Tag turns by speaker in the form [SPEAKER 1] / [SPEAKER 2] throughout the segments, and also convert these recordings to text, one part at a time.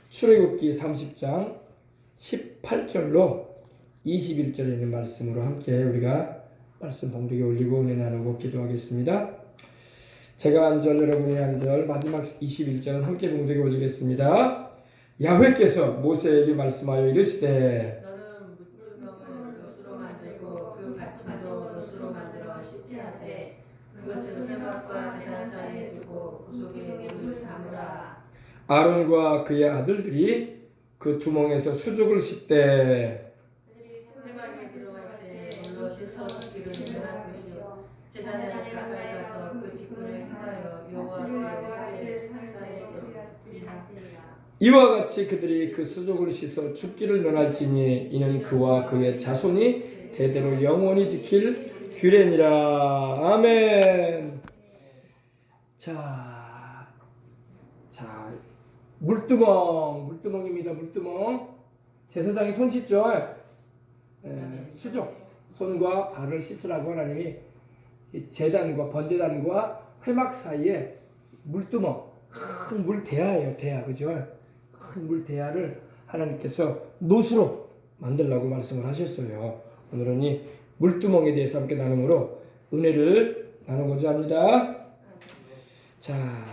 [SPEAKER 1] 출애굽기 30장 18절로 21절에 있는 말씀으로 함께 우리가 말씀 봉독에 올리고 은혜 나누고 기도하겠습니다. 제가 한 절 여러분이 한 절 마지막 21절은 함께 봉독에 올리겠습니다. 야훼께서 모세에게 말씀하여 이르시되
[SPEAKER 2] 너는 물두멍을 롯으로 만들고 그 받침도 롯으로 만들어 씻게 하되 그것을 회막과 제단 사이에 두고 그 속에 물을 담으라.
[SPEAKER 1] 아론과 그의 아들들이 그 두멍에서 수족을 씻되
[SPEAKER 2] 회막에 들어갈 때 물로 씻어 기를 면할 것이요 제단에 가까이 가서 그 뒷불을 행하여 여호와의 상자에 드리라.
[SPEAKER 1] 이와 같이 그들이 그 수족을 씻어 죽기를 면할지니 이는 그와 그의 자손이 대대로 영원히 지킬 규례니라. 아멘. 자, 물두멍입니다. 물두멍. 제사장이 손 씻죠. 수족, 손과 발을 씻으라고 하나님이 제단과 번제단과 회막 사이에 물두멍, 큰 물대야예요. 대야, 그죠? 큰 물대야를 하나님께서 놋으로 만들라고 말씀을 하셨어요. 오늘은 이 물두멍에 대해서 함께 나눔으로 은혜를 나누고자 합니다. 자,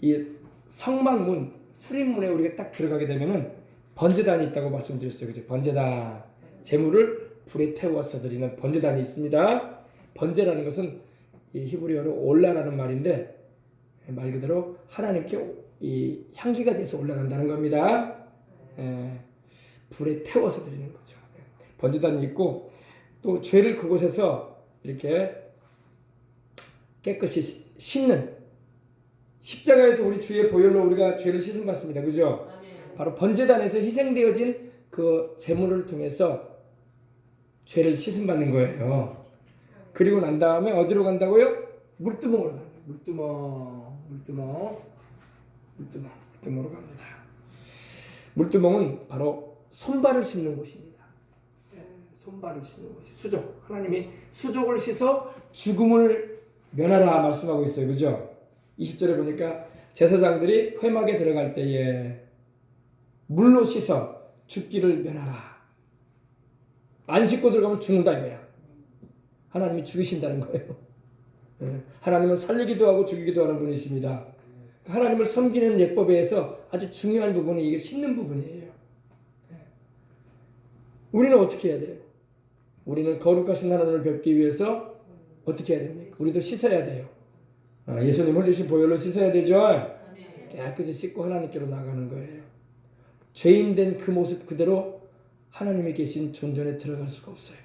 [SPEAKER 1] 이 성막문, 출입문에 우리가 딱 들어가게 되면은 번제단이 있다고 말씀드렸어요. 그죠? 번제단, 제물을 불에 태워서 드리는 번제단이 있습니다. 번제라는 것은 이 히브리어로 올라라는 말인데 말 그대로 하나님께 이 향기가 돼서 올라간다는 겁니다. 불에 태워서 드리는 거죠. 번제단이 있고 또 죄를 그곳에서 이렇게 깨끗이 씻는, 십자가에서 우리 주의 보혈로 우리가 죄를 씻음 받습니다. 그죠? 바로 번제단에서 희생되어진 그 제물을 통해서 죄를 씻음 받는 거예요. 그리고 난 다음에 어디로 간다고요? 물두멍으로 가요. 물두멍으로 갑니다. 물두멍은 바로 손발을 씻는 곳입니다. 손발을 씻는 곳이 수족. 하나님이 수족을 씻어 죽음을 면하라 말씀하고 있어요. 그죠? 20절에 보니까 제사장들이 회막에 들어갈 때에 물로 씻어 죽기를 면하라. 안 씻고 들어가면 죽는다 이거야. 하나님이 죽이신다는 거예요. 하나님은 살리기도 하고 죽이기도 하는 분이십니다. 하나님을 섬기는 예법에서 아주 중요한 부분이 이게 씻는 부분이에요. 우리는 어떻게 해야 돼요? 우리는 거룩하신 하나님을 뵙기 위해서 어떻게 해야 됩니까? 우리도 씻어야 돼요. 예수님 흘리신 보혈로 씻어야 되죠. 깨끗이 씻고 하나님께로 나가는 거예요. 죄인된 그 모습 그대로 하나님이 계신 존전에 들어갈 수가 없어요.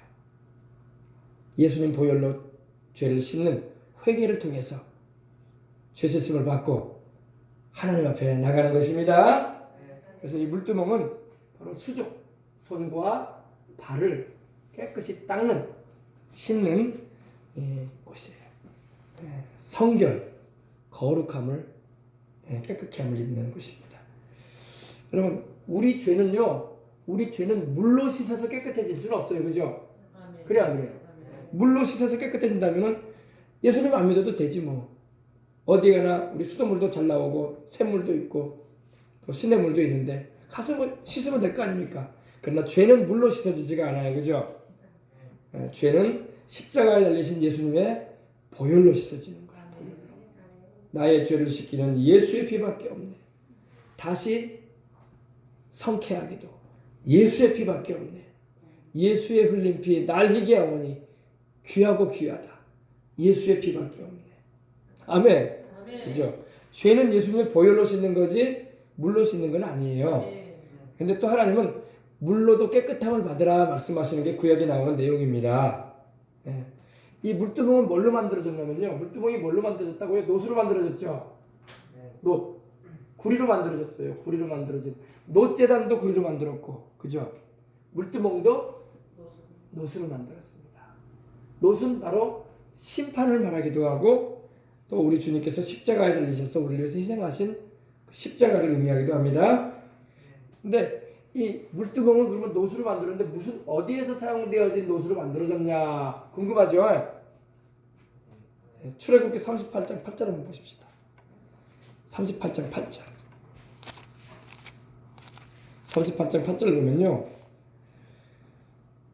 [SPEAKER 1] 예수님 보혈로 죄를 씻는 회개를 통해서 죄 씻음을 받고 하나님 앞에 나가는 것입니다. 그래서 이 물두멍은 바로 수족, 손과 발을 깨끗이 닦는, 씻는 곳이에요. 성결, 거룩함을, 깨끗게 함을 입는 곳입니다. 여러분, 우리 죄는 물로 씻어서 깨끗해질 수는 없어요. 그죠? 그래 안 그래요? 물로 씻어서 깨끗해진다면 예수님 안 믿어도 되지 뭐. 어디 가나 우리 수돗물도 잘 나오고 샘물도 있고 또 시냇물도 있는데 가서 뭐 씻으면 될 거 아닙니까? 그러나 죄는 물로 씻어지지가 않아요. 그죠? 죄는 십자가에 달리신 예수님의 보혈로 씻어지는 거야. 보혈로. 나의 죄를 씻기는 예수의 피밖에 없네. 다시 성케하기도 예수의 피밖에 없네. 예수의 흘린 피 날 희게 하오니 귀하고 귀하다. 예수의 피밖에 없네. 아멘. 그죠? 죄는 예수님의 보혈로 씻는 거지 물로 씻는 건 아니에요. 근데 또 하나님은 물로도 깨끗함을 받으라 말씀하시는 게 구약에 나오는 내용입니다. 이 물두멍은 뭘로 만들어졌냐면요. 물두멍이 뭘로 만들어졌다고요? 놋으로 만들어졌죠. 놋. 구리로 만들어졌어요. 구리로 만들어진. 놋제단도 구리로 만들었고, 그죠? 물두멍도 놋으로 만들었습니다. 놋은 바로 심판을 말하기도 하고 또 우리 주님께서 십자가에 달리셔서 우리를 위해서 희생하신 십자가를 의미하기도 합니다. 근데 이 물두멍은 그러면 놋으로 만들었는데 무슨 어디에서 사용되어진 놋으로 만들어졌냐 궁금하죠? 출애굽기 38장 8절 한번 보십시다. 38장 8절. 38장 8절을 보면요.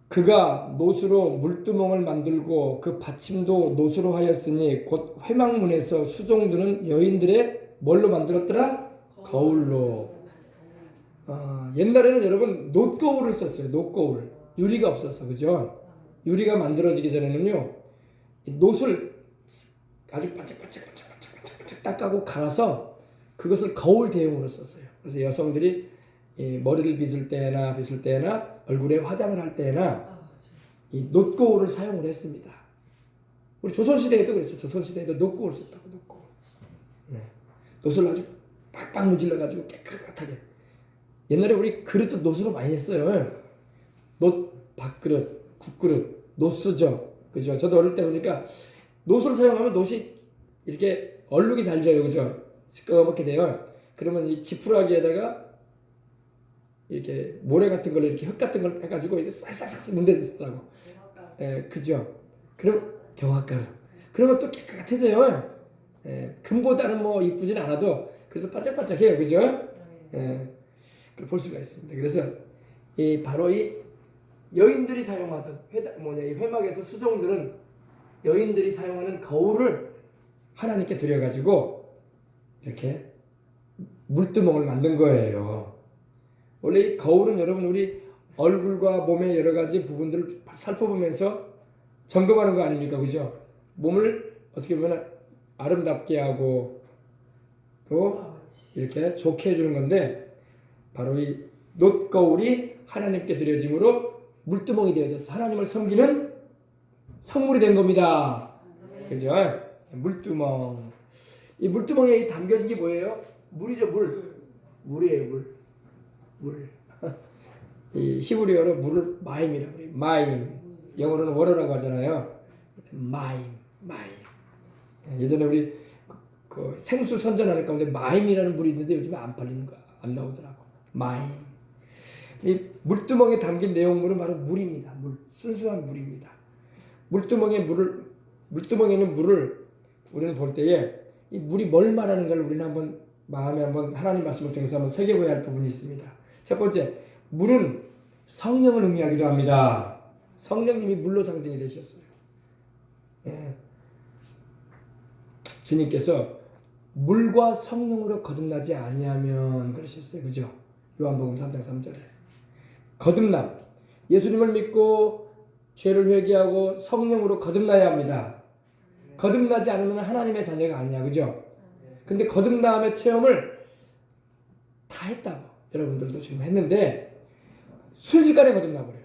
[SPEAKER 1] 그가 노수로 물두멍을 만들고 그 받침도 노수로 하였으니 곧 회막문에서 수종드는 여인들의 뭘로 만들었더라? 거울로. 옛날에는 여러분 놋거울을 썼어요. 놋거울. 유리가 없었어. 그죠? 유리가 만들어지기 전에는요. 이 놋을 아주 반짝반짝 닦아고 갈아서 그것을 거울 대용으로 썼어요. 그래서 여성들이 이 머리를 빗을 때나 얼굴에 화장을 할 때나 이 놋거울을 사용을 했습니다. 우리 조선시대에도 그랬죠. 조선시대에도 놋거울 썼다고. 놋거울. 네. 놋을 아주 빡빡 문질러가지고 깨끗하게. 옛날에 우리 그릇도 놋으로 많이 했어요. 놋 밥그릇, 국그릇, 놋수저. 그죠? 저도 어릴 때 보니까 놋을 사용하면 놋이 이렇게 얼룩이 잘 져요. 그죠? 시꺼멓게 돼요. 그러면 이 지푸라기에다가 이렇게 모래 같은 걸 이렇게 흙 같은 걸 해가지고 이렇게 싹싹싹 문대 쓰더라고. 예, 그죠? 그럼 경화가루. 그러면 또 깨끗해져요. 예, 금보다는 뭐 이쁘진 않아도 그래도 반짝반짝해요. 그죠? 예, 그걸 볼 수가 있습니다. 그래서 이 바로 이 여인들이 사용하던 이 회막에서 수종들은 여인들이 사용하는 거울을 하나님께 드려가지고 이렇게 물두멍을 만든 거예요. 원래 이 거울은 여러분 우리 얼굴과 몸의 여러 가지 부분들을 살펴보면서 점검하는 거 아닙니까? 그죠? 몸을 어떻게 보면 아름답게 하고 또 이렇게 좋게 해주는 건데 바로 이 놋거울이 하나님께 드려짐으로 물두멍이 되어져서 하나님을 섬기는 성물이 된 겁니다. 그죠? 물두멍. 이 물두멍에 담겨진 게 뭐예요? 물이죠, 물. 물이에요, 물. 이 히브리어로 물을 마임이라고 그래요. 마임. 영어로는 워터라고 하잖아요. 마임. 예전에 우리 그 생수 선전하는 가운데 마임이라는 물이 있는데 요즘에 안 팔리는 거야. 안 나오더라고. 마임. 이 물두멍에 담긴 내용물은 바로 물입니다. 물. 순수한 물입니다. 물두멍에는 물을 우리는 볼 때에 이 물이 뭘 말하는가를 우리는 한번 마음에 한번 하나님 말씀을 통해서 한번 새겨봐야 할 부분이 있습니다. 첫 번째, 물은 성령을 의미하기도 합니다. 성령님이 물로 상징이 되셨어요. 예. 주님께서 물과 성령으로 거듭나지 아니하면 그러셨어요. 그죠? 요한복음 3장 3절에. 거듭남. 예수님을 믿고 죄를 회개하고 성령으로 거듭나야 합니다. 거듭나지 않으면 하나님의 자녀가 아니야. 그죠? 근데 거듭남의 체험을 다 했다고. 여러분들도 지금 했는데 순식간에 거듭나버려요.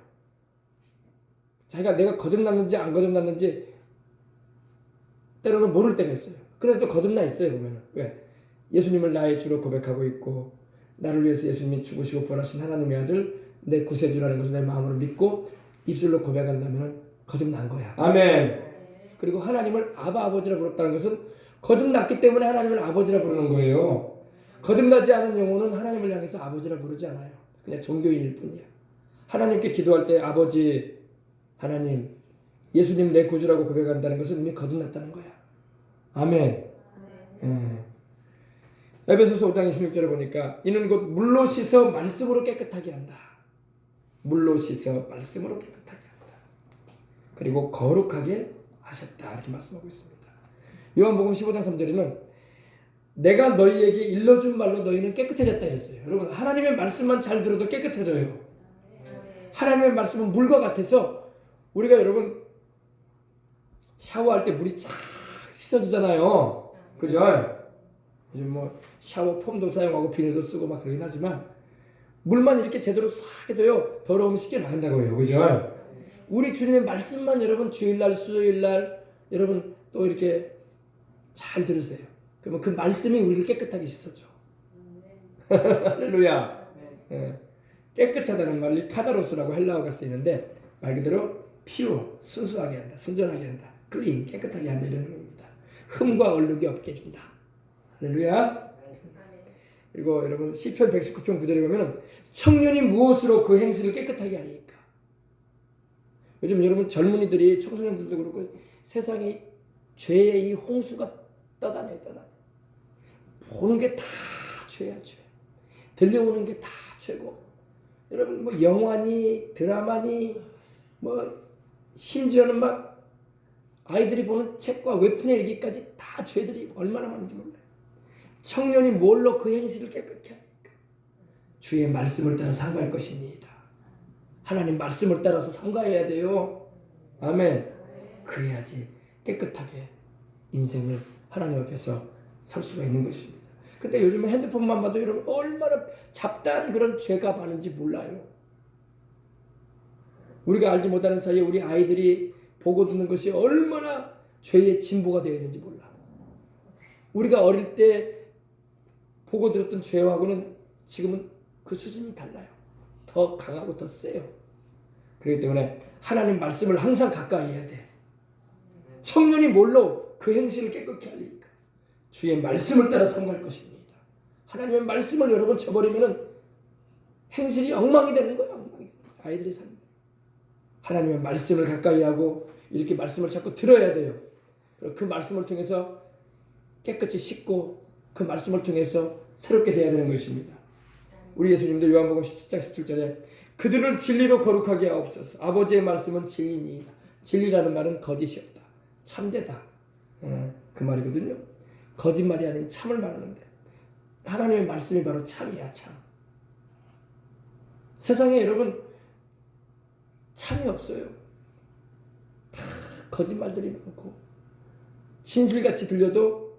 [SPEAKER 1] 자기가 내가 거듭났는지 안 거듭났는지 때로는 모를 때가 있어요. 그래도 거듭나 있어요. 보면은. 왜? 예수님을 나의 주로 고백하고 있고 나를 위해서 예수님이 죽으시고 부활하신 하나님의 아들 내 구세주라는 것을 내 마음으로 믿고 입술로 고백한다면 거듭난 거야. 아멘. 그리고 하나님을 아버지라 부렀다는 것은 거듭났기 때문에 하나님을 아버지라 부르는 거예요. 거듭나지 않은 영혼은 하나님을 향해서 아버지라 부르지 않아요. 그냥 종교인일 뿐이야. 하나님께 기도할 때 아버지, 하나님, 예수님 내 구주라고 고백한다는 것은 이미 거듭났다는 거야. 아멘. 에베소서 5장 26절에 보니까 이는 곧 물로 씻어 말씀으로 깨끗하게 한다. 물로 씻어 말씀으로 깨끗하게 한다. 그리고 거룩하게 하셨다. 이렇게 말씀하고 있습니다. 요한복음 15장 3절에는 내가 너희에게 일러준 말로 너희는 깨끗해졌다 했어요. 여러분 하나님의 말씀만 잘 들어도 깨끗해져요. 하나님의 말씀은 물과 같아서 우리가 여러분 샤워할 때 물이 싹 씻어주잖아요. 그죠? 요즘 뭐 샤워 폼도 사용하고 비누도 쓰고 막 그러긴 하지만 물만 이렇게 제대로 싹 해도요 더러우면 씻겨 나간다고 해요. 그죠? 우리 주님의 말씀만 여러분 주일날 수요일날 여러분 또 이렇게 잘 들으세요. 그러면 그 말씀이 우리를 깨끗하게 씻어줘. 할렐루야. 예. 깨끗하다는 말이 카다로스라고 헬라어가 쓰이는데 말 그대로 피로 순수하게 한다. 순전하게 한다. 클린 깨끗하게 한다 이런 의미입니다. 흠과 얼룩이 없게 해준다. 할렐루야. 그리고 여러분 시편 119편 9절에 보면 청년이 무엇으로 그 행실을 깨끗하게 하니까. 요즘 여러분 젊은이들이 청소년들도 그렇고 세상이 죄의 이 홍수가 떠다녀요. 보는 게 다 죄야. 들려오는 게 다 죄고 여러분 뭐 영화니 드라마니 뭐 심지어는 막 아이들이 보는 책과 웹툰에 이르기까지 다 죄들이 얼마나 많은지 몰라요. 청년이 뭘로 그 행실을 깨끗게 하니까 주의 말씀을 따라 상가할 것이니이다. 하나님 말씀을 따라서 상가해야 돼요. 아멘. 그래야지 깨끗하게 인생을 하나님 앞에서 설 수가 있는 것입니다. 근데 요즘에 핸드폰만 봐도 여러분 얼마나 잡다한 그런 죄가 많은지 몰라요. 우리가 알지 못하는 사이에 우리 아이들이 보고 듣는 것이 얼마나 죄의 진보가 되어 있는지 몰라. 우리가 어릴 때 보고 들었던 죄하고는 지금은 그 수준이 달라요. 더 강하고 더 세요. 그렇기 때문에 하나님 말씀을 항상 가까이 해야 돼. 청년이 뭘로 그 행실을 깨끗게 하리니까 주의 말씀을 따라 성공할 것입니다. 하나님의 말씀을 여러분 저버리면은 행실이 엉망이 되는 거예요. 엉망이 되는 거예요. 아이들의 삶. 하나님의 말씀을 가까이 하고 이렇게 말씀을 자꾸 들어야 돼요. 그 말씀을 통해서 깨끗이 씻고 그 말씀을 통해서 새롭게 되어야 되는 것입니다. 우리 예수님도 요한복음 17장 17절에 그들을 진리로 거룩하게 하옵소서. 아버지의 말씀은 진리니이다. 진리라는 말은 거짓이 없다. 참되다. 그 말이거든요. 거짓말이 아닌 참을 말하는데 하나님의 말씀이 바로 참이야. 참. 세상에 여러분 참이 없어요. 다 거짓말들이 많고 진실같이 들려도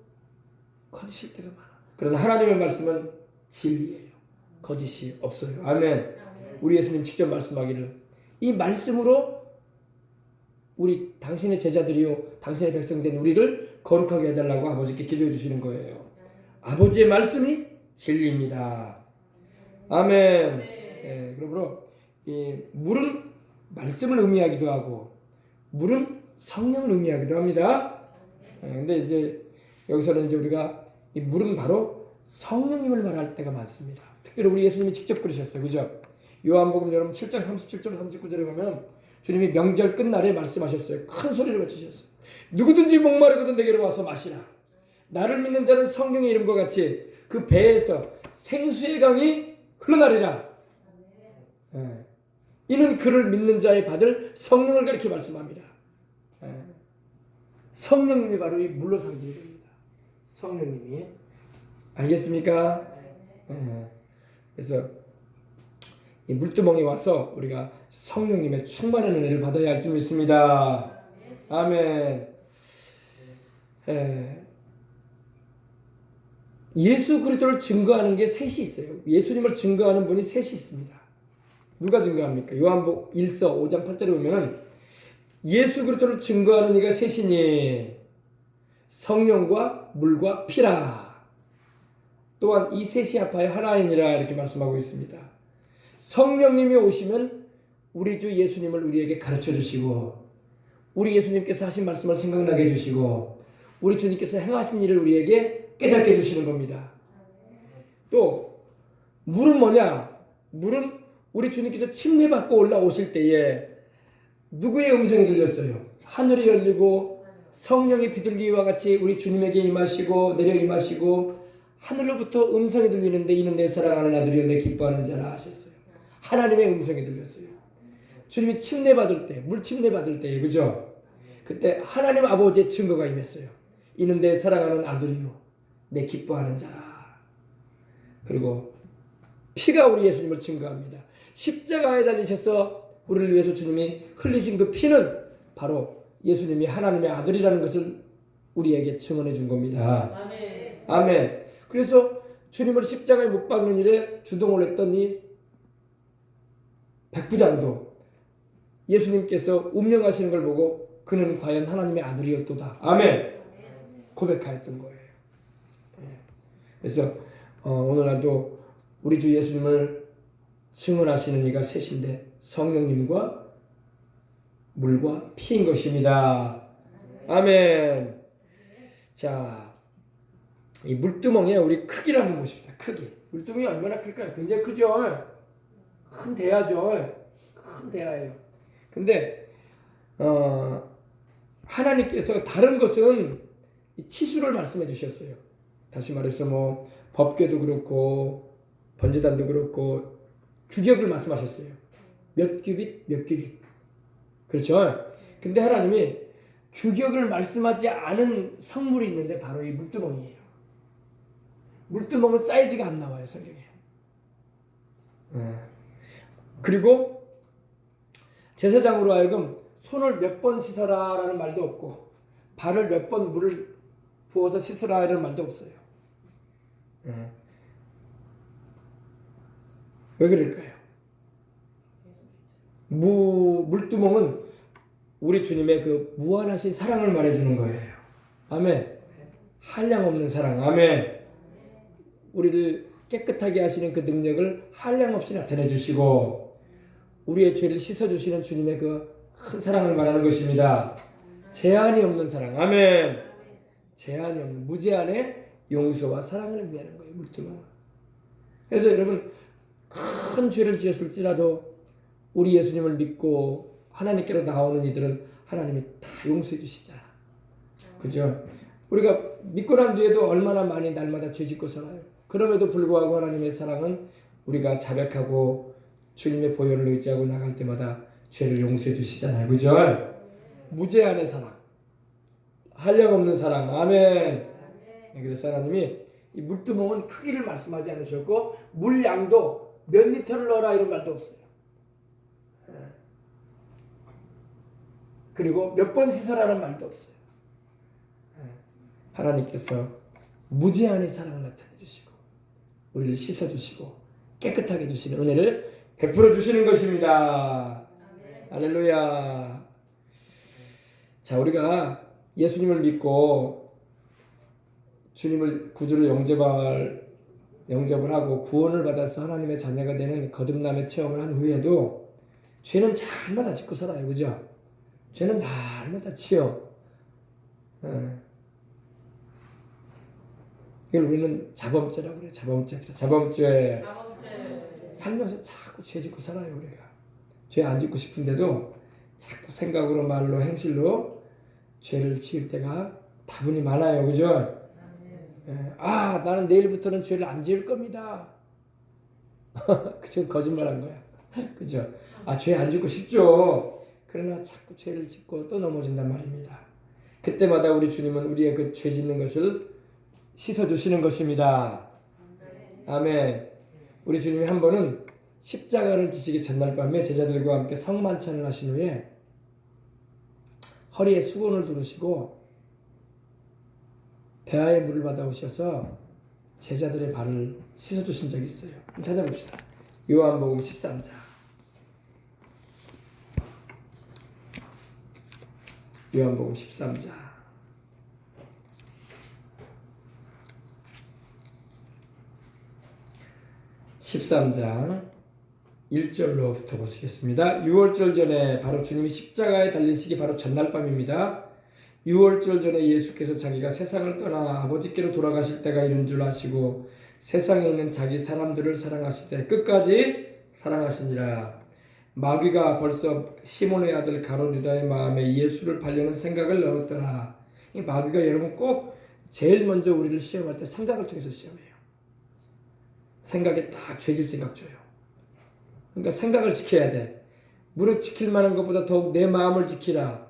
[SPEAKER 1] 거짓일 때가 많아. 그러나 하나님의 말씀은 진리예요. 거짓이 없어요. 아멘. 우리 예수님 직접 말씀하기를 이 말씀으로 우리 당신의 제자들이요 당신의 백성된 우리를 거룩하게 해달라고 아버지께 기도해 주시는 거예요. 아버지의 말씀이 진리입니다. 아멘. 예, 그러므로 이 물은 말씀을 의미하기도 하고 물은 성령을 의미하기도 합니다. 근데 이제 여기서는 이제 우리가 이 물은 바로 성령님을 말할 때가 많습니다. 특별히 우리 예수님이 직접 그러셨어요. 그죠? 요한복음 여러분 7장 37절 39절에 보면 주님이 명절 끝날에 말씀하셨어요. 큰 소리를 외치셨어요. 누구든지 목마르거든 내게로 와서 마시라. 나를 믿는 자는 성령의 이름과 같이 그 배에서 생수의 강이 흘러나리라. 이는 그를 믿는 자의 받을 성령을 가리켜 말씀합니다. 성령님이 바로 이 물로 상징이 됩니다. 성령님이. 알겠습니까? 그래서 이 물두멍에 와서 우리가 성령님의 충만한 은혜를 받아야 할 줄 믿습니다. 아멘. 예수 그리스도를 증거하는 게 셋이 있어요. 예수님을 증거하는 분이 셋이 있습니다. 누가 증거합니까? 요한복음 1서 5장 8절에 보면은 예수 그리스도를 증거하는 이가 셋이니 성령과 물과 피라. 또한 이 셋이 합하여 하나이니라 이렇게 말씀하고 있습니다. 성령님이 오시면 우리 주 예수님을 우리에게 가르쳐 주시고 우리 예수님께서 하신 말씀을 생각나게 해주시고 우리 주님께서 행하신 일을 우리에게 깨닫게 해주시는 겁니다. 또 물은 뭐냐? 물은 우리 주님께서 침례받고 올라오실 때에 누구의 음성이 들렸어요? 하늘이 열리고 성령이 비둘기와 같이 우리 주님에게 임하시고 내려 임하시고 하늘로부터 음성이 들리는데 이는 내 사랑하는 아들이요 내 기뻐하는 자라 하셨어요. 하나님의 음성이 들렸어요. 주님이 침례받을 때, 물 침례받을 때, 그죠? 그때 하나님 아버지의 증거가 임했어요. 이는 내 사랑하는 아들이요 내 기뻐하는 자라. 그리고 피가 우리 예수님을 증거합니다. 십자가에 달리셔서 우리를 위해서 주님이 흘리신 그 피는 바로 예수님이 하나님의 아들이라는 것을 우리에게 증언해 준 겁니다.
[SPEAKER 2] 아멘.
[SPEAKER 1] 아멘. 그래서 주님을 십자가에 못 박는 일에 주동을 했던 이 백부장도 예수님께서 운명하시는 걸 보고 그는 과연 하나님의 아들이었도다. 아멘. 고백하였던 거예요. 그래서 오늘날도 우리 주 예수님을 증언하시는 이가 셋인데 성령님과 물과 피인 것입니다. 아멘. 자, 이 물두멍에 우리 크기를 한번 보십시다. 크기. 물두멍이 얼마나 클까요? 굉장히 크죠. 큰 대야죠. 큰 대야예요. 근데 하나님께서 다른 것은 치수를 말씀해 주셨어요. 다시 말해서 뭐 법궤도 그렇고 번제단도 그렇고 규격을 말씀하셨어요. 몇 규빗, 몇 규빗. 그렇죠? 근데 하나님이 규격을 말씀하지 않은 성물이 있는데 바로 이 물두멍이에요. 물두멍은 사이즈가 안 나와요, 성경에. 그리고 제사장으로 하여금 손을 몇 번 씻어라라는 말도 없고 발을 몇 번 물을 부어서 씻으라라는 말도 없어요. 왜 그럴까요? 물두멍은 우리 주님의 그 무한하신 사랑을 말해주는 거예요. 아멘. 한량없는 사랑. 아멘. 우리를 깨끗하게 하시는 그 능력을 한량없이 나타내 주시고 우리의 죄를 씻어주시는 주님의 그 큰 사랑을 말하는 것입니다. 제한이 없는 사랑. 아멘. 제한이 없는 무제한의 용서와 사랑을 의미하는 거예요. 물두멍은. 그래서 여러분 큰 죄를 지었을지라도 우리 예수님을 믿고 하나님께로 나오는 이들은 하나님이 다 용서해 주시잖아. 그죠? 우리가 믿고 난 뒤에도 얼마나 많이 날마다 죄 짓고 살아요. 그럼에도 불구하고 하나님의 사랑은 우리가 자백하고 주님의 보혈을 의지하고 나갈 때마다 죄를 용서해 주시잖아요. 그죠? 무제한의 사랑, 한량없는 사랑. 아멘. 그래서 하나님이 이 물두멍은 크기를 말씀하지 않으셨고 물량도 몇 리터를 넣어라 이런 말도 없어요. 그리고 몇 번 씻어라는 말도 없어요. 하나님께서 무제한의 사랑을 나타내 주시고 우리를 씻어 주시고 깨끗하게 해주시는 은혜를 베풀어 주시는 것입니다. 할렐루야. 자, 우리가 예수님을 믿고 주님을 구주로 영접을 하고 구원을 받아서 하나님의 자녀가 되는 거듭남의 체험을 한 후에도 죄는 날마다 짓고 살아요. 그죠? 죄는 날마다 지어. 이걸 우리는 자범죄라고 그래요. 자범죄. 살면서 자꾸 죄 짓고 살아요. 우리가 죄 안 짓고 싶은데도 자꾸 생각으로 말로 행실로 죄를 지을 때가 다분히 많아요. 그죠? 나는 내일부터는 죄를 안 지을 겁니다. 그건 거짓말한 거야. 그죠? 죄 안 짓고 싶죠. 그러나 자꾸 죄를 짓고 또 넘어진단 말입니다. 그때마다 우리 주님은 우리의 그 죄 짓는 것을 씻어주시는 것입니다. 아멘. 우리 주님이 한 번은 십자가를 지시기 전날 밤에 제자들과 함께 성만찬을 하신 후에 허리에 수건을 두르시고 대하의 물을 받아오셔서 제자들의 발을 씻어주신 적이 있어요. 한번 찾아봅시다. 요한복음 13장. 요한복음 13장. 13장 1절로부터 보시겠습니다. 6월절 전에 바로 주님이 십자가에 달리시기 바로 전날 밤입니다. 6월절 전에 예수께서 자기가 세상을 떠나 아버지께로 돌아가실 때가 이른 줄 아시고 세상에 있는 자기 사람들을 사랑하실 때 끝까지 사랑하시니라. 마귀가 벌써 시몬의 아들 가룟 유다의 마음에 예수를 팔려는 생각을 넣었더라. 이 마귀가 여러분 꼭 제일 먼저 우리를 시험할 때 생각을 통해서 시험해요. 생각에 딱 죄질 생각 줘요. 그러니까 생각을 지켜야 돼. 무릇 지킬 만한 것보다 더욱 내 마음을 지키라.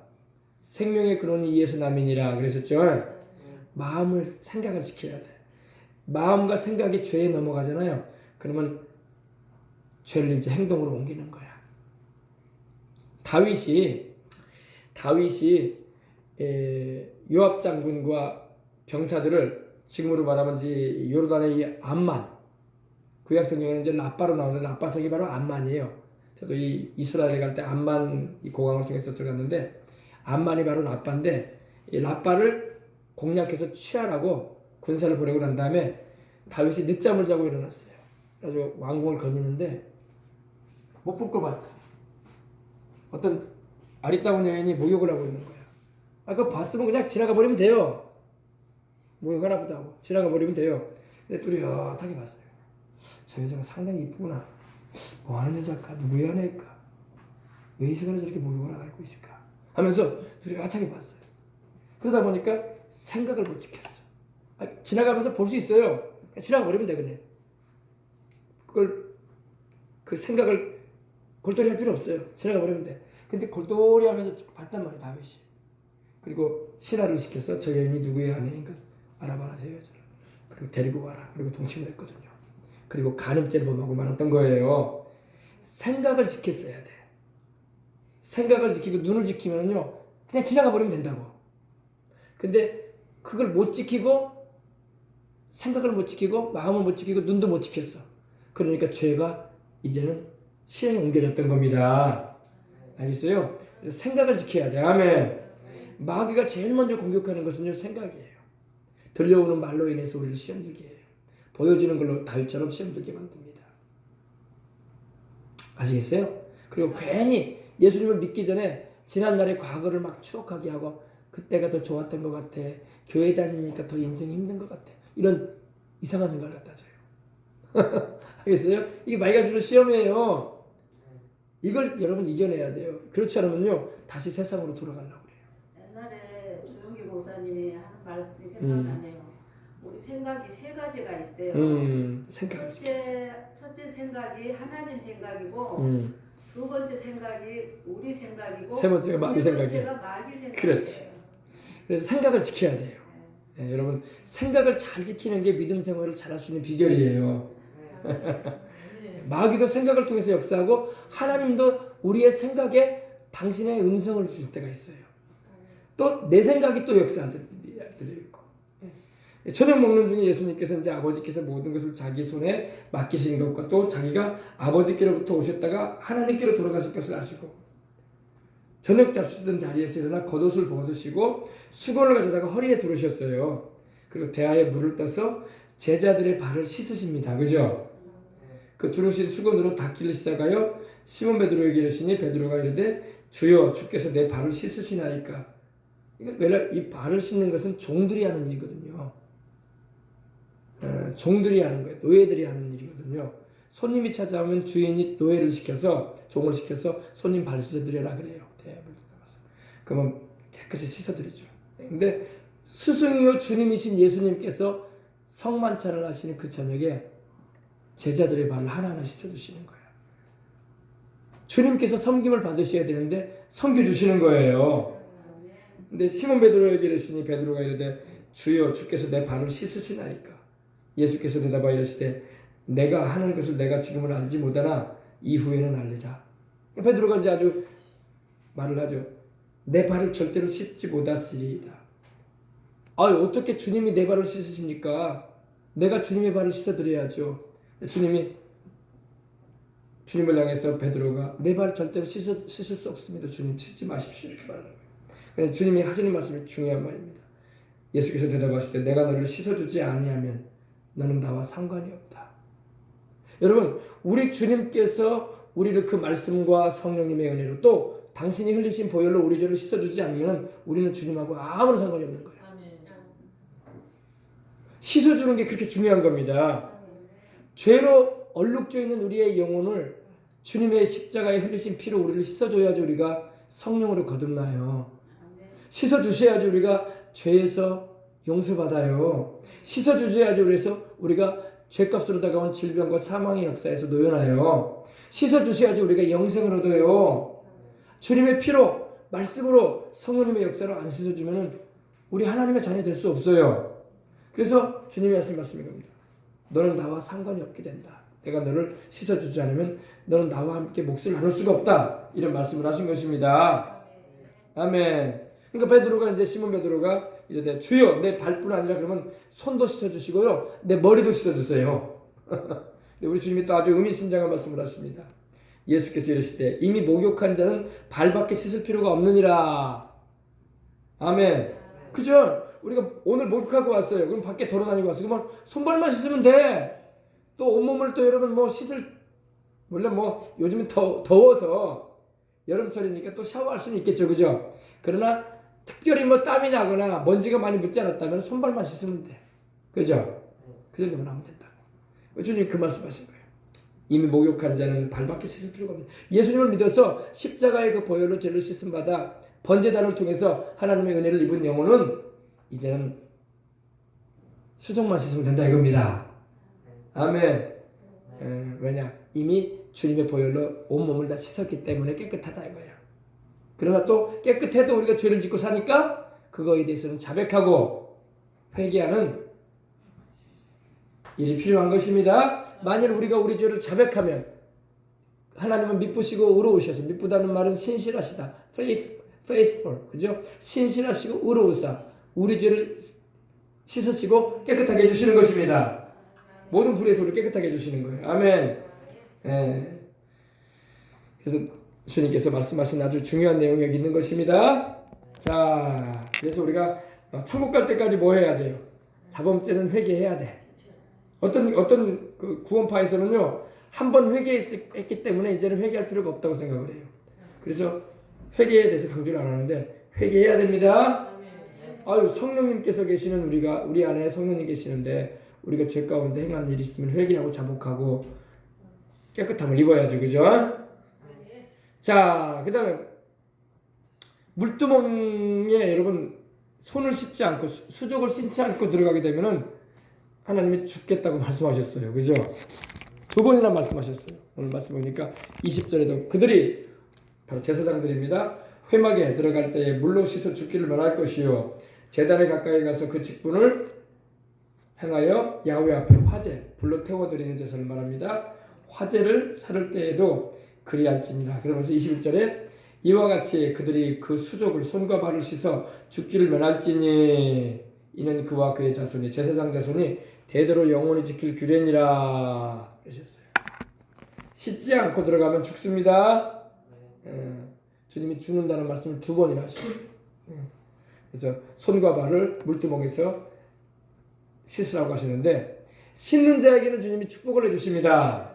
[SPEAKER 1] 생명의 근원이 이에서 남이니라 그랬었죠. 생각을 지켜야 돼. 마음과 생각이 죄에 넘어가잖아요. 그러면 죄를 이제 행동으로 옮기는 거야. 다윗이 요압 장군과 병사들을 지금으로 말하면 이제 요르단의 이 암만, 구약 성경에는 이제 라빠로 나오는 라빠성이 바로 암만이에요. 저도 이 이스라엘에 갈 때 암만 이 고강을 통해서 들어갔는데 암만이 바로 라빠인데 이 라빠를 공략해서 취하라고 군사를 보내고 난 다음에 다윗이 늦잠을 자고 일어났어요. 그래서 왕궁을 거니는데 못 볼 거 봤어. 어떤 아리따운 여인이 목욕을 하고 있는 거야. 그거 봤으면 그냥 지나가 버리면 돼요. 목욕하나 보다 하고 지나가 버리면 돼요. 근데 뚜렷하게 봤어요. 저 여자가 상당히 이쁘구나. 뭐 하는 여자일까? 누구의 아내일까? 왜 이 시간에 저렇게 목욕을 하고 있을까? 하면서 뚜렷하게 봤어요. 그러다 보니까 생각을 못 지켰어. 지나가면서 볼 수 있어요. 지나가 버리면 돼, 그냥. 그 생각을 골똘히 할 필요 없어요. 지나가 버리면 돼. 근데 골똘히 하면서 봤단 말이에요. 다윗이. 그리고 신하를 시켜서 저 여인이 누구의 아내인가 알아봐라. 저 여자를. 그리고 데리고 와라. 그리고 동침을 했거든요. 그리고 간음죄를 범하고 말았던 거예요. 생각을 지켰어야 돼. 생각을 지키고 눈을 지키면요 그냥 지나가 버리면 된다고. 근데 그걸 못 지키고 생각을 못 지키고 마음을 못 지키고 눈도 못 지켰어. 그러니까 죄가 이제는 시행에 옮겨졌던 겁니다. 알겠어요? 생각을 지켜야 돼. 아멘. 마귀가 제일 먼저 공격하는 것은요 생각이에요. 들려오는 말로 인해서 우리를 시험 들게 해요. 보여지는 걸로 다윗처럼 시험 들게 만듭니다. 아시겠어요? 그리고 괜히 예수님을 믿기 전에 지난날의 과거를 막 추억하게 하고 그때가 더 좋았던 것 같아. 교회 다니니까 더 인생이 힘든 것 같아. 이런 이상한 생각을 갖다 줘요. 알겠어요? 이게 마귀가 주는 시험이에요. 이걸 여러분 이겨내야 돼요. 그렇지 않으면요 다시 세상으로 돌아가려고 그래요.
[SPEAKER 3] 옛날에 조용기 목사님이 하는 말씀이 생각나네요. 우리 생각이 세 가지가 있대요.
[SPEAKER 1] 생각.
[SPEAKER 3] 첫째 생각이 하나님 생각이고 두 번째 생각이 우리 생각이고
[SPEAKER 1] 세 번째가 마귀 생각이에요.
[SPEAKER 3] 세 번째가 마귀 생각이에요.
[SPEAKER 1] 그렇지. 그래서 생각을 지켜야 돼요. 네, 여러분 생각을 잘 지키는 게 믿음 생활을 잘할 수 있는 비결이에요. 마귀도 생각을 통해서 역사하고 하나님도 우리의 생각에 당신의 음성을 주실 때가 있어요. 또 내 생각이 또 역사하는 들려 있고. 저녁 먹는 중에 예수님께서 이제 아버지께서 모든 것을 자기 손에 맡기신 것과 또 자기가 아버지께로부터 오셨다가 하나님께로 돌아가실 것을 아시고 저녁 잡수던 자리에서 일어나 겉옷을 벗으시고 수건을 가져다가 허리에 두르셨어요. 그리고 대야에 물을 떠서 제자들의 발을 씻으십니다. 그죠? 그 두르신 수건으로 닦기를 시작하여 시몬 베드로에게 이르시니 베드로가 이르되 주여 주께서 내 발을 씻으시나이까. 이 발을 씻는 것은 종들이 하는 일이거든요. 종들이 하는 거예요. 노예들이 하는 일이거든요. 손님이 찾아오면 주인이 노예를 시켜서 종을 시켜서 손님 발 씻어드려라 그래요. 그러면 깨끗이 씻어드리죠. 근데 스승이요 주님이신 예수님께서 성만찬을 하시는 그 저녁에 제자들의 발을 하나하나 씻어주시는 거예요. 주님께서 섬김을 받으셔야 되는데 섬겨주시는 거예요. 근데 시몬 베드로에게 이르시니 베드로가 이르되 주여 주께서 내 발을 씻으시나이까. 예수께서 대답하여 이르시되 내가 하는 것을 내가 지금은 알지 못하나 이후에는 알리라. 베드로가 이제 아주 말을 하죠. 내 발을 절대로 씻지 못하시리이다. 어떻게 주님이 내 발을 씻으십니까? 내가 주님의 발을 씻어드려야죠. 주님을 향해서 베드로가 내 발을 절대로 씻을 수 없습니다. 주님 씻지 마십시오. 이렇게 말하는 거예요. 그런데 주님이 하시는 말씀이 중요한 말입니다. 예수께서 대답하실 때 내가 너를 씻어주지 아니하면 너는 나와 상관이 없다. 여러분 우리 주님께서 우리를 그 말씀과 성령님의 은혜로 또 당신이 흘리신 보혈로 우리 죄를 씻어주지 않으면 우리는 주님하고 아무런 상관이 없는 거예요. 씻어주는 게 그렇게 중요한 겁니다. 죄로 얼룩져 있는 우리의 영혼을 주님의 십자가에 흘리신 피로 우리를 씻어줘야지 우리가 성령으로 거듭나요. 씻어주셔야지 우리가 죄에서 용서받아요. 씻어주셔야지 우리가 죄값으로 다가온 질병과 사망의 역사에서 놓여나요. 씻어주셔야지 우리가 영생을 얻어요. 주님의 피로 말씀으로 성령님의 역사로 안 씻어주면 우리 하나님의 자녀 될 수 없어요. 그래서 주님이 하신 말씀이 겁니다. 너는 나와 상관이 없게 된다. 내가 너를 씻어주지 않으면 너는 나와 함께 몫을 나눌 수가 없다. 이런 말씀을 하신 것입니다. 아멘. 그러니까 베드로가 이제 시몬 베드로가 이르되 주여 내 발뿐 아니라 그러면 손도 씻어주시고요 내 머리도 씻어주세요. 우리 주님이 또 아주 의미심장한 말씀을 하십니다. 예수께서 이르시되 이미 목욕한 자는 발밖에 씻을 필요가 없느니라. 아멘. 그죠? 우리가 오늘 목욕하고 왔어요. 그럼 밖에 돌아다니고 왔어요. 그러면 손발만 씻으면 돼. 또 온몸을 또 여러분 물론 요즘은 더워서 여름철이니까 또 샤워할 수는 있겠죠. 그죠? 그러나 특별히 땀이 나거나 먼지가 많이 묻지 않았다면 손발만 씻으면 돼. 그죠? 그 정도만 하면 된다고. 주님 그 말씀하신 거예요. 이미 목욕한 자는 발밖에 씻을 필요가 없는. 예수님을 믿어서 십자가의 그 보혈로 죄를 씻음 받아 번제단을 통해서 하나님의 은혜를 입은 영혼은 이제는 수족만 씻으면 된다 이겁니다. 아멘. 왜냐? 이미 주님의 보혈로 온몸을 다 씻었기 때문에 깨끗하다 이거야. 그러나 또 깨끗해도 우리가 죄를 짓고 사니까 그거에 대해서는 자백하고 회개하는 일이 필요한 것입니다. 만일 우리가 우리 죄를 자백하면 하나님은 미쁘시고 의로우셔서, 미쁘다는 말은 신실하시다. faithful. 그죠? 신실하시고 의로우사. 우리 죄를 씻으시고 깨끗하게 해주시는 것입니다. 모든 불에서 우리 깨끗하게 해주시는 거예요. 아멘. 예. 그래서 주님께서 말씀하신 아주 중요한 내용이 여기 있는 것입니다. 자, 그래서 우리가 천국 갈 때까지 뭐 해야 돼요? 자범죄는 회개해야 돼. 어떤 그 구원파에서는요, 한 번 회개했기 때문에 이제는 회개할 필요가 없다고 생각을 해요. 그래서 회개에 대해서 강조를 안 하는데 회개해야 됩니다. 아유, 성령님께서 계시는 우리 안에 성령님 계시는데 우리가 죄 가운데 행한 일이 있으면 회개하고 자복하고 깨끗함을 입어야죠, 그죠? 자, 그 다음에 물두멍에 여러분 손을 씻지 않고 수족을 씻지 않고 들어가게 되면은 하나님이 죽겠다고 말씀하셨어요, 그죠? 두 번이나 말씀하셨어요. 오늘 말씀 보니까 20절에도 그들이 바로 제사장들입니다. 회막에 들어갈 때에 물로 씻어 죽기를 면할 것이요 제단에 가까이 가서 그 직분을 행하여 야훼 앞에 화제 불로 태워드리는 제사를 말합니다. 화제를 사를 때에도 그리할지니라. 그러면서 21절에 이와 같이 그들이 그 수족을 손과 발을 씻어 죽기를 면할지니 이는 그와 그의 자손이 제사장 자손이 대대로 영원히 지킬 규례니라 그러셨어요. 씻지 않고 들어가면 죽습니다. 주님이 죽는다는 말씀을 두 번이나 하셨어요. 그래서 손과 발을 물두멍에서 씻으라고 하시는데 씻는 자에게는 주님이 축복을 해주십니다.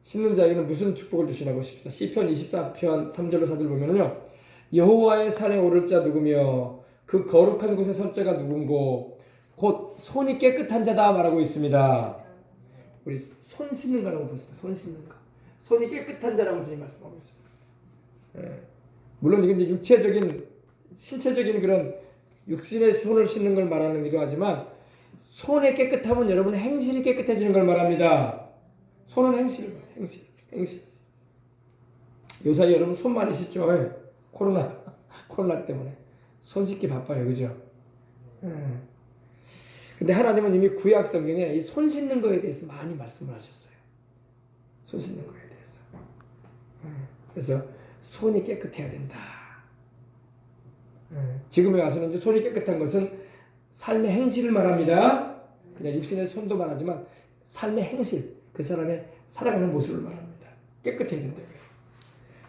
[SPEAKER 1] 씻는 자에게는 무슨 축복을 주시라고 하십니다. 시편 24편 3절로 4절 보면은요, 여호와의 산에 오를 자 누구며 그 거룩한 곳에 설 자가 누군고 곧 손이 깨끗한 자다 말하고 있습니다. 우리 손 씻는 거라고 봅시다. 손 씻는 거. 손이 깨끗한 자라고 주님 말씀하고 있습니다. 물론 이건 이제 육체적인 신체적인 그런 육신의 손을 씻는 걸 말하기도 하지만 손의 깨끗함은 여러분 행실이 깨끗해지는 걸 말합니다. 손은 행실. 요사이 여러분 손 많이 씻죠? 코로나 때문에 손 씻기 바빠요, 그죠? 근데 하나님은 이미 구약 성경에 이 손 씻는 거에 대해서 많이 말씀을 하셨어요. 손 씻는 거에 대해서. 그래서 손이 깨끗해야 된다. 지금에 와서는 이제 손이 깨끗한 것은 삶의 행실을 말합니다. 그냥 육신의 손도 말하지만 삶의 행실, 그 사람의 살아가는 모습을 말합니다. 깨끗해야 된다.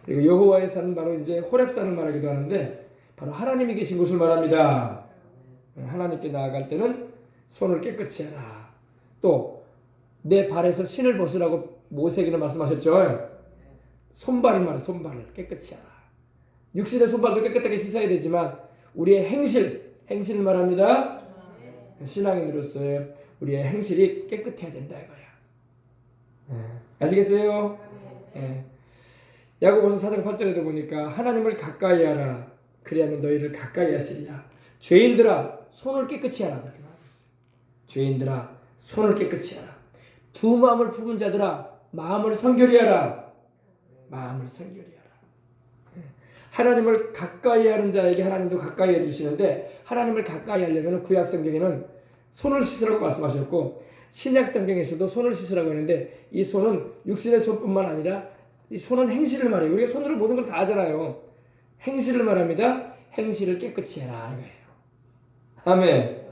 [SPEAKER 1] 그리고 여호와의 산은 바로 이제 호렙산을 말하기도 하는데 바로 하나님이 계신 곳을 말합니다. 하나님께 나아갈 때는 손을 깨끗이 해라. 또 내 발에서 신을 벗으라고 모세에게는 말씀하셨죠. 손발을 말해, 손발을 깨끗이 하라. 육신의 손발도 깨끗하게 씻어야 되지만 우리의 행실을 말합니다. 신앙인으로서의 우리의 행실이 깨끗해야 된다 이거야. 아시겠어요? 야고보서 4장 8절에도 보니까 하나님을 가까이 하라. 그리하면 너희를 가까이 하시리라. 죄인들아 손을 깨끗이 하라. 그렇게 말하고 있어요. 죄인들아 손을 깨끗이 하라. 두 마음을 품은 자들아 마음을 성결히 하라. 마음을 성결히 하라. 하나님을 가까이 하는 자에게 하나님도 가까이 해주시는데 하나님을 가까이 하려면 구약 성경에는 손을 씻으라고 말씀하셨고 신약 성경에서도 손을 씻으라고 했는데 이 손은 육신의 손뿐만 아니라 이 손은 행실을 말해요. 우리가 손으로 모든 걸 다 하잖아요. 행실을 말합니다. 행실을 깨끗이 해라 이거예요. 아멘.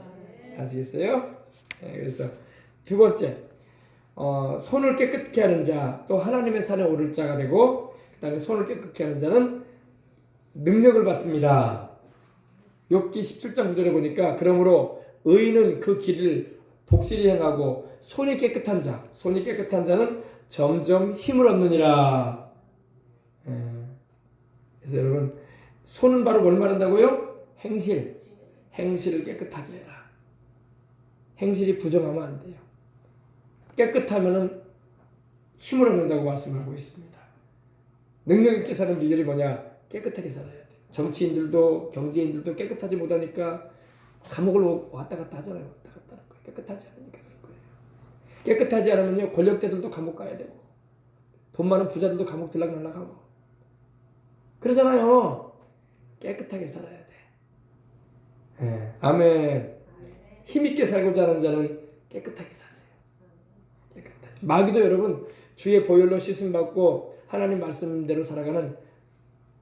[SPEAKER 1] 아시겠어요? 그래서 두 번째 손을 깨끗게 하는 자, 또 하나님의 산에 오를 자가 되고 그 다음에 손을 깨끗게 하는 자는 능력을 받습니다. 욥기 17장 9절에 보니까 그러므로 의인은 그 길을 독실히 행하고 손이 깨끗한 자는 점점 힘을 얻느니라. 그래서 여러분 손은 바로 뭘 말한다고요? 행실을 깨끗하게 해라. 행실이 부정하면 안 돼요. 깨끗하면은 힘을 얻는다고 말씀하고 있습니다. 능력 있게 사는 비결이 뭐냐? 깨끗하게 살아야 돼요. 정치인들도 경제인들도 깨끗하지 못하니까 감옥을 왔다 갔다 하잖아요. 왔다 갔다 하는 거예요. 깨끗하지 않으니까 그런 거예요. 깨끗하지 않으면요 권력자들도 감옥 가야 되고 돈 많은 부자들도 감옥 들락날락하고 그러잖아요. 깨끗하게 살아야 돼. 예, 아멘. 힘있게 살고자 하는 자는 깨끗하게 사세요. 깨끗하게. 마귀도 여러분 주의 보혈로 씻음 받고 하나님 말씀대로 살아가는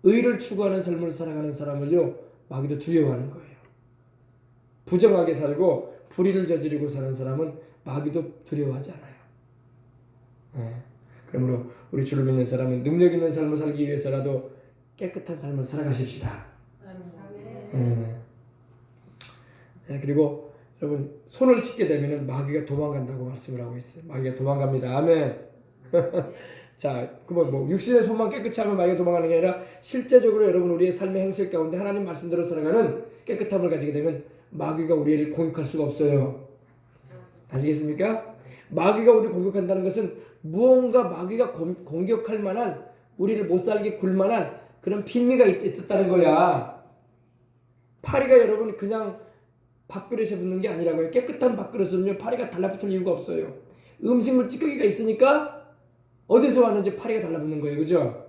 [SPEAKER 1] 의를 추구하는 삶을 살아가는 사람을요 마귀도 두려워하는 거예요. 부정하게 살고 불의를 저지르고 사는 사람은 마귀도 두려워하지 않아요. 예. 그러므로 우리 주를 믿는 사람은 능력 있는 삶을 살기 위해서라도 깨끗한 삶을 살아가십시다. 예. 예. 그리고 여러분 손을 씻게 되면 마귀가 도망간다고 말씀을 하고 있어요. 마귀가 도망갑니다. 아멘. 자, 뭐 육신의 손만 깨끗이 하면 마귀가 도망가는 게 아니라 실제적으로 여러분 우리의 삶의 행실 가운데 하나님 말씀대로 살아가는 깨끗함을 가지게 되면 마귀가 우리를 공격할 수가 없어요. 아시겠습니까? 마귀가 우리를 공격한다는 것은 무언가 마귀가 공격할 만한 우리를 못 살게 굴 만한 그런 빌미가 있었다는 거야. 파리가 여러분 그냥 밥그릇에 붙는 게 아니라고요. 깨끗한 밥그릇은요 파리가 달라붙을 이유가 없어요. 음식물 찌꺼기가 있으니까 어디서 왔는지 파리가 달라붙는 거예요. 그죠?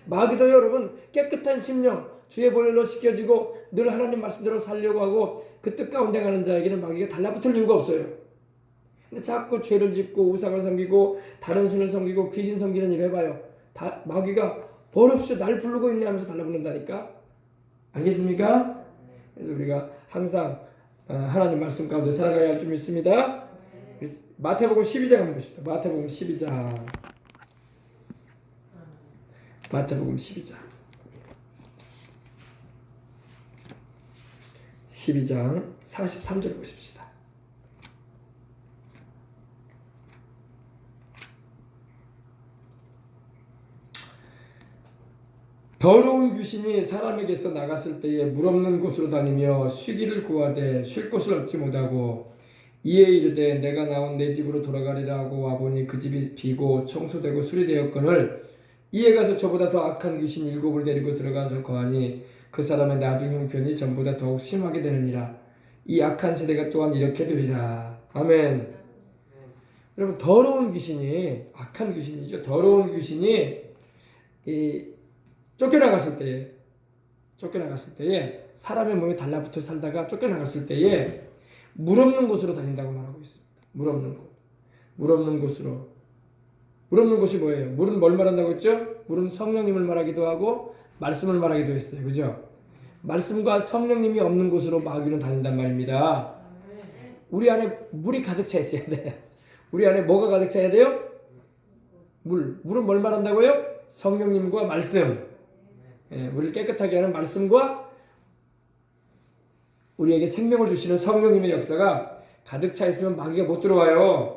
[SPEAKER 1] 마귀도 여러분 깨끗한 심령 주의 보혈로 씻겨지고 늘 하나님 말씀대로 살려고 하고 그 뜻 가운데 가는 자에게는 마귀가 달라붙을 이유가 없어요. 근데 자꾸 죄를 짓고 우상을 섬기고 다른 신을 섬기고 귀신 섬기는 일을 해봐요. 마귀가 버릇없이 날 부르고 있네 하면서 달라붙는다니까. 알겠습니까? 그래서 우리가 항상 하나님 말씀 가운데 살아가야 할 줄 믿습니다. 마태복음 12장 한번 보십시오. 마태복음 12장. 마태복음 12장 43절 보십시다. 더러운 귀신이 사람에게서 나갔을 때에 물 없는 곳으로 다니며 쉬기를 구하되 쉴 곳을 얻지 못하고 이에 이르되 내가 나온 내 집으로 돌아가리라 하고 와보니 그 집이 비고 청소되고 수리되었거늘 이에 가서 저보다 더 악한 귀신 7을 데리고 들어가서 거하니 그 사람의 나중 형편이 전보다 더욱 심하게 되느니라. 이 악한 세대가 또한 이렇게 되리라. 아멘. 여러분 더러운 귀신이 악한 귀신이죠. 더러운 귀신이 쫓겨나갔을 때에 사람의 몸에 달라붙어 살다가 쫓겨나갔을 때에 물 없는 곳으로 다닌다고 말하고 있습니다. 물 없는 곳. 물 없는 곳으로. 물 없는 곳이 뭐예요? 물은 뭘 말한다고 했죠? 물은 성령님을 말하기도 하고 말씀을 말하기도 했어요. 그죠? 말씀과 성령님이 없는 곳으로 마귀는 다닌단 말입니다. 우리 안에 물이 가득 차 있어야 돼. 우리 안에 뭐가 가득 차야 돼요? 물. 물은 뭘 말한다고요? 성령님과 말씀. 예, 우리를 깨끗하게 하는 말씀과 우리에게 생명을 주시는 성령님의 역사가 가득 차 있으면 마귀가 못 들어와요.